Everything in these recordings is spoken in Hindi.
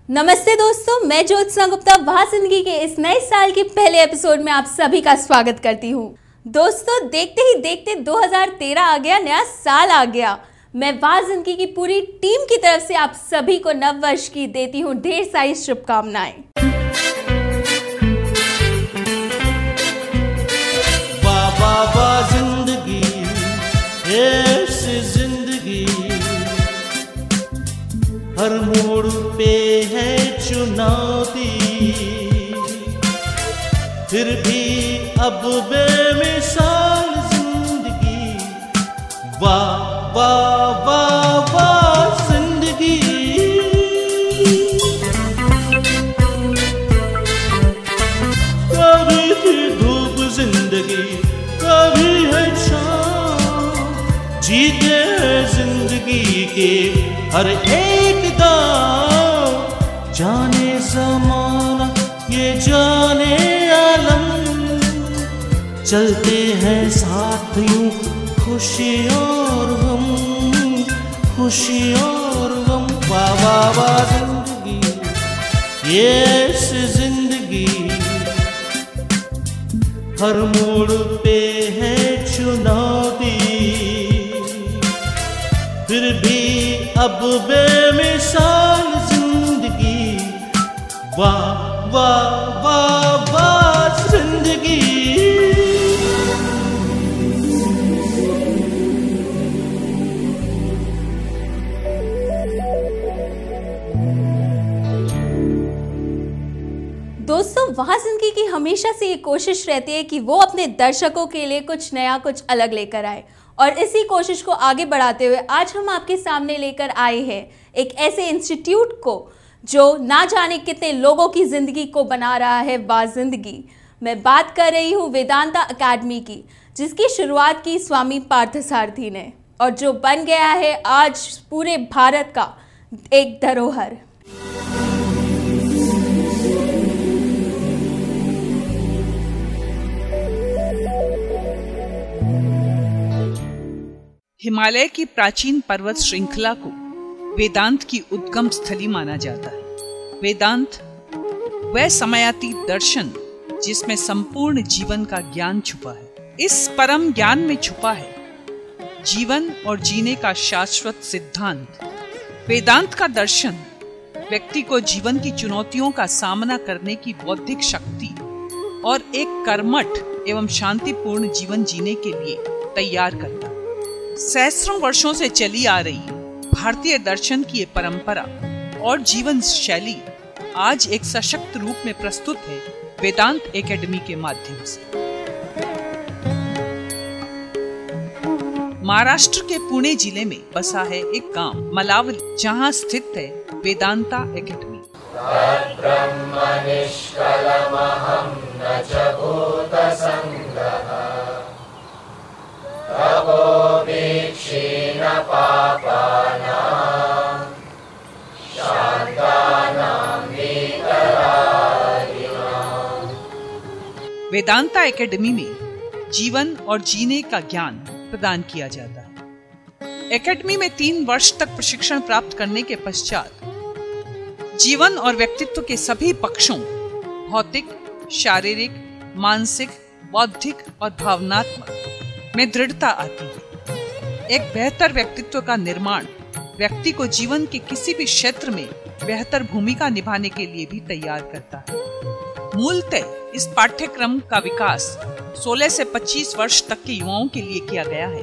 नमस्ते दोस्तों, मैं ज्योत्सना गुप्ता वहाँ जिंदगी के इस नए साल के पहले एपिसोड में आप सभी का स्वागत करती हूँ। दोस्तों, देखते ही देखते 2013 आ गया, नया साल आ गया। मैं वहाँ जिंदगी की पूरी टीम की तरफ से आप सभी को नव वर्ष की देती हूँ ढेर सारी शुभकामनाएं। वाह जिंदगी, ऐसी जिंदगी, हर मोड़ पे है चुनौती, फिर भी अब बेमिसाल जिंदगी। वाह वाह वाह वाह जिंदगी। कभी थी धूप जिंदगी, कभी है शाम, जीते हैं जिंदगी के हर एक दाव। जाने ज़माना ये जाने आलम, चलते हैं साथ यूं खुशी और गम, खुशी और गम। वाह वाह वाह जिंदगी, ये ऐसी जिंदगी, हर मोड़ पे है चुनौती, फिर भी अब बेमिसाल जिंदगी। वाह वाह वाह वाह जिंदगी। दोस्तों, वहाँ जिंदगी की हमेशा से ये कोशिश रहती है कि वो अपने दर्शकों के लिए कुछ नया, कुछ अलग लेकर आए, और इसी कोशिश को आगे बढ़ाते हुए आज हम आपके सामने लेकर आए हैं एक ऐसे इंस्टीट्यूट को जो ना जाने कितने लोगों की ज़िंदगी को बना रहा है बाज़िंदगी। मैं बात कर रही हूँ वेदांता अकेडमी की, जिसकी शुरुआत की स्वामी पार्थसारथी ने, और जो बन गया है आज पूरे भारत का एक धरोहर। हिमालय की प्राचीन पर्वत श्रृंखला को वेदांत की उद्गम स्थली माना जाता है। वेदांत वह समयातीत दर्शन जिसमें संपूर्ण जीवन का ज्ञान छुपा है। इस परम ज्ञान में छुपा है जीवन और जीने का शाश्वत सिद्धांत। वेदांत का दर्शन व्यक्ति को जीवन की चुनौतियों का सामना करने की बौद्धिक शक्ति और एक कर्मठ एवं शांतिपूर्ण जीवन जीने के लिए तैयार करता है। सहस्रों वर्षों से चली आ रही भारतीय दर्शन की ये परंपरा और जीवन शैली आज एक सशक्त रूप में प्रस्तुत है वेदांत एकेडमी के माध्यम से। महाराष्ट्र के पुणे जिले में बसा है एक गांव मलावली, जहां स्थित है वेदांता एकेडमी। वेदांता एकेडमी में जीवन और जीने का ज्ञान प्रदान किया जाता है। एकेडमी में 3 वर्ष तक प्रशिक्षण प्राप्त करने के पश्चात जीवन और व्यक्तित्व के सभी पक्षों भौतिक, शारीरिक, मानसिक, बौद्धिक और भावनात्मक में दृढ़ता आती है। एक बेहतर व्यक्तित्व का निर्माण व्यक्ति को जीवन के किसी भी क्षेत्र में बेहतर भूमिका निभाने के लिए भी तैयार करता है। मूलतः इस पाठ्यक्रम का विकास 16 से 25 वर्ष तक के युवाओं के लिए किया गया है।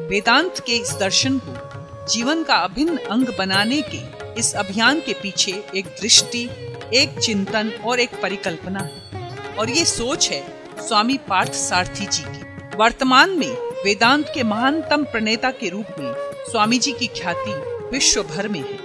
वेदांत के इस दर्शन को जीवन का अभिन्न अंग बनाने के इस अभियान के पीछे एक दृष्टि, एक चिंतन और एक परिकल्पना है, और ये सोच है स्वामी पार्थसारथी जी की। वर्तमान में वेदांत के महानतम प्रणेता के रूप में स्वामी जी की ख्याति विश्व भर में है।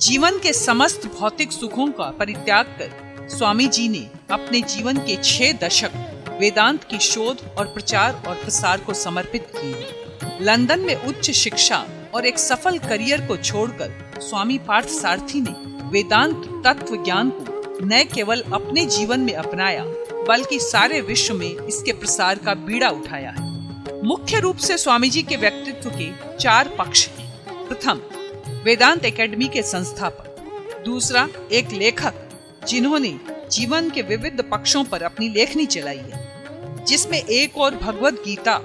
जीवन के समस्त भौतिक सुखों का परित्याग कर स्वामी जी ने अपने जीवन के 6 दशक वेदांत की शोध और प्रचार और प्रसार को समर्पित किए। लंदन में उच्च शिक्षा और एक सफल करियर को छोड़कर स्वामी पार्थसारथी ने वेदांत तत्व ज्ञान को न केवल अपने जीवन में अपनाया, बल्कि सारे विश्व में इसके प्रसार का बीड़ा उठाया है। मुख्य रूप से स्वामी जी के व्यक्तित्व के 4 पक्ष हैं। प्रथम, वेदांत एकेडमी के संस्थापक। दूसरा, एक लेखक जिन्होंने जीवन के विविध पक्षों पर अपनी लेखनी चलाई है, जिसमें एक और भगवद गीता,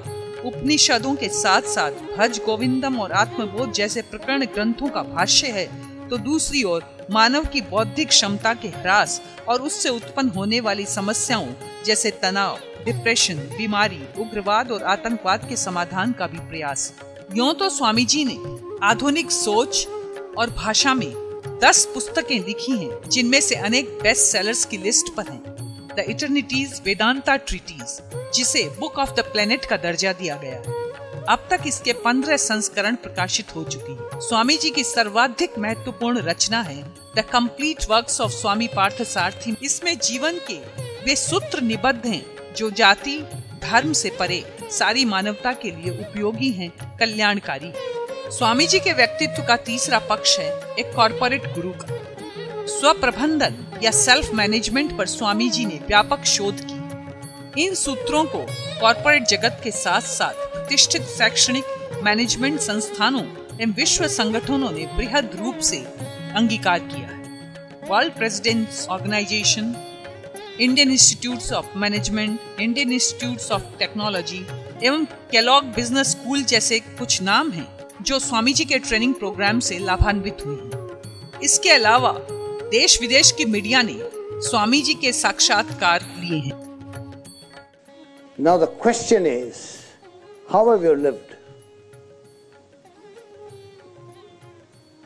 उपनिषदों के साथ साथ भज गोविंदम और आत्मबोध जैसे प्रकरण ग्रंथों का भाष्य है, तो दूसरी ओर मानव की बौद्धिक क्षमता के ह्रास और उससे उत्पन्न होने वाली समस्याओं जैसे तनाव, डिप्रेशन, बीमारी, उग्रवाद और आतंकवाद के समाधान का भी प्रयास। यूं तो स्वामी जी ने आधुनिक सोच और भाषा में 10 पुस्तकें लिखी हैं, जिनमें से अनेक बेस्ट सेलर्स की लिस्ट पर हैं। द इटर्निटीज वेदांता ट्रीटीज, जिसे बुक ऑफ द प्लेनेट का दर्जा दिया गया है, अब तक इसके 15 संस्करण प्रकाशित हो चुकी हैं। स्वामी जी की सर्वाधिक महत्वपूर्ण रचना है द कंप्लीट वर्क्स ऑफ स्वामी पार्थसारथी। इसमें जीवन के वे सूत्र निबद्ध हैं जो जाति धर्म से परे सारी मानवता के लिए उपयोगी हैं, कल्याणकारी। स्वामी जी के व्यक्तित्व का तीसरा पक्ष है एक कॉर्पोरेट गुरु का। स्वप्रबंधन या सेल्फ मैनेजमेंट पर स्वामी जी ने व्यापक शोध की। इन सूत्रों को कॉर्पोरेट जगत के साथ साथ प्रतिष्ठित शैक्षणिक मैनेजमेंट संस्थानों एवं विश्व संगठनों ने बृहद रूप से अंगीकार किया है। World presidents organisation, Indian institutes of management, Indian institutes of technology एवं केलॉग बिजनेस स्कूल जैसे कुछ नाम हैं जो स्वामी जी के ट्रेनिंग प्रोग्राम से लाभान्वित हुए हैं। इसके अलावा देश विदेश की मीडिया ने स्वामी जी के साक्षात्कार लिए हैं। Now the question is, how have you lived?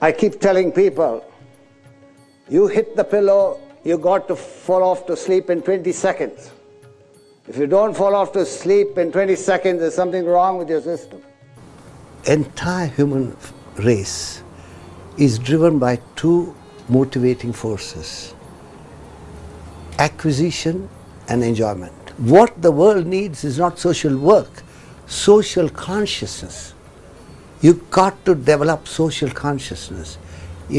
I keep telling people, you hit the pillow, you got to fall off to sleep in 20 seconds. If you don't fall off to sleep in 20 seconds, there's something wrong with your system. Entire human race is driven by two motivating forces: acquisition and enjoyment. What the world needs is not social work, social consciousness. You got to develop social consciousness.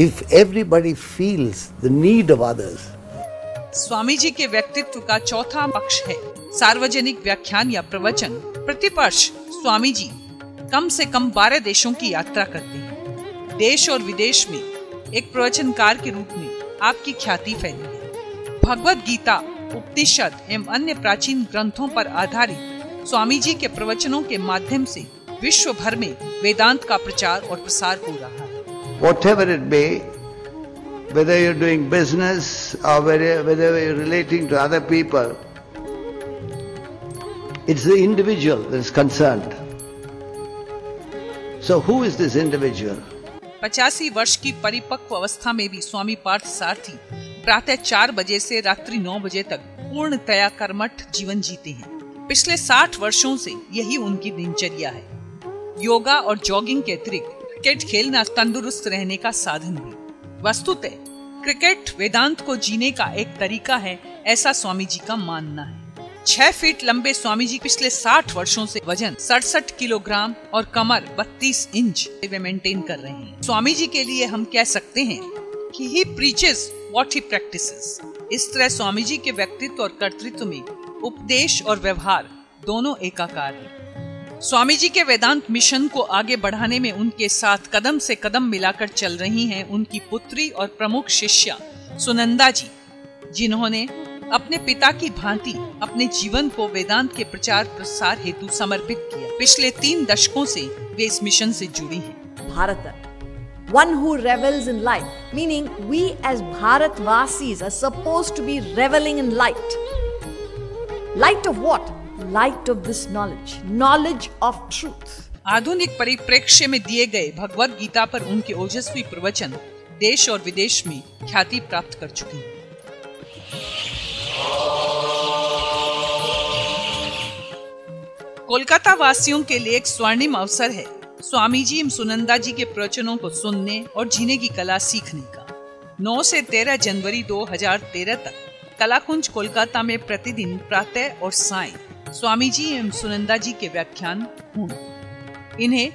If everybody feels the need of others. Swami ji के व्यक्तित्व का चौथा पक्ष है सार्वजनिक व्याख्यान या प्रवचन। प्रतिवर्ष स्वामी जी कम से कम 12 देशों की यात्रा करते हैं। देश और विदेश में एक प्रवचनकार के रूप में आपकी ख्याति फैली है। भगवद गीता, उपनिषद एवं अन्य प्राचीन ग्रंथों पर आधारित स्वामी जी के प्रवचनों के माध्यम से विश्व भर में वेदांत का प्रचार और प्रसार हो रहा है। Whatever it be, whether you're doing business or whether you're relating to other people, it's the individual that is concerned. So who is this individual? 85 वर्ष की परिपक्व अवस्था में भी स्वामी पार्थसारथी प्रातः 4 बजे से रात्रि 9 बजे तक पूर्णतया कर्मठ जीवन जीते हैं। पिछले 60 वर्षों से यही उनकी दिनचर्या है। योगा और जॉगिंग के अतिरिक्त क्रिकेट खेलना तंदुरुस्त रहने का साधन भी। वस्तुतः क्रिकेट वेदांत को जीने का एक तरीका है, ऐसा स्वामी जी का मानना है। 6 फीट लंबे स्वामी जी पिछले 60 वर्षों से वजन 67 किलोग्राम और कमर 32 इंच वे मेंटेन कर रहे हैं। स्वामी जी के लिए हम कह सकते हैं कि ही प्रीचेस व्हाट ही प्रैक्टिसेस। इस तरह स्वामी जी के व्यक्तित्व और कर्तृत्व में उपदेश और व्यवहार दोनों एकाकार हैं। स्वामी जी के वेदांत मिशन को आगे बढ़ाने में उनके साथ कदम से कदम मिलाकर चल रही हैं उनकी पुत्री और प्रमुख शिष्या सुनंदा जी, जिन्होंने अपने पिता की भांति अपने जीवन को वेदांत के प्रचार प्रसार हेतु समर्पित किया। पिछले 3 दशकों से वे इस मिशन से जुड़ी हैं। Bharata, one who revels in light, meaning we as Bharatvasis are supposed to be reveling in light. Light of what? Light of this knowledge, knowledge of truth. आधुनिक परिप्रेक्ष्य में दिए गए भगवद गीता पर उनके ओजस्वी प्रवचन देश और विदेश में ख्याति प्राप्त कर चुके हैं। कोलकाता वासियों के लिए एक स्वर्णिम अवसर है स्वामी जी एवं सुनंदा जी के प्रवचनों को सुनने और जीने की कला सीखने का। 9 से 13 जनवरी 2013 तक कलाकुंज कोलकाता में प्रतिदिन प्रातः और सायं स्वामी जी एवं सुनंदा जी के व्याख्यान होंगे। इन्हें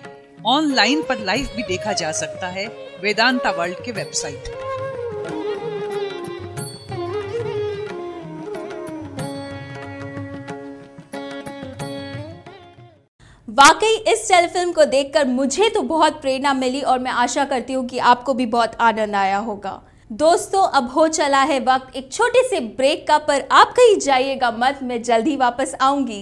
ऑनलाइन पर लाइव भी देखा जा सकता है वेदांता वर्ल्ड के वेबसाइट पर। वाकई इस टेलीफिल्म को देखकर मुझे तो बहुत प्रेरणा मिली और मैं आशा करती हूँ कि आपको भी बहुत आनंद आया होगा। दोस्तों अब हो चला है वक्त एक छोटे से ब्रेक का, पर आप कहीं जाइएगा मत, मैं जल्दी वापस आऊंगी।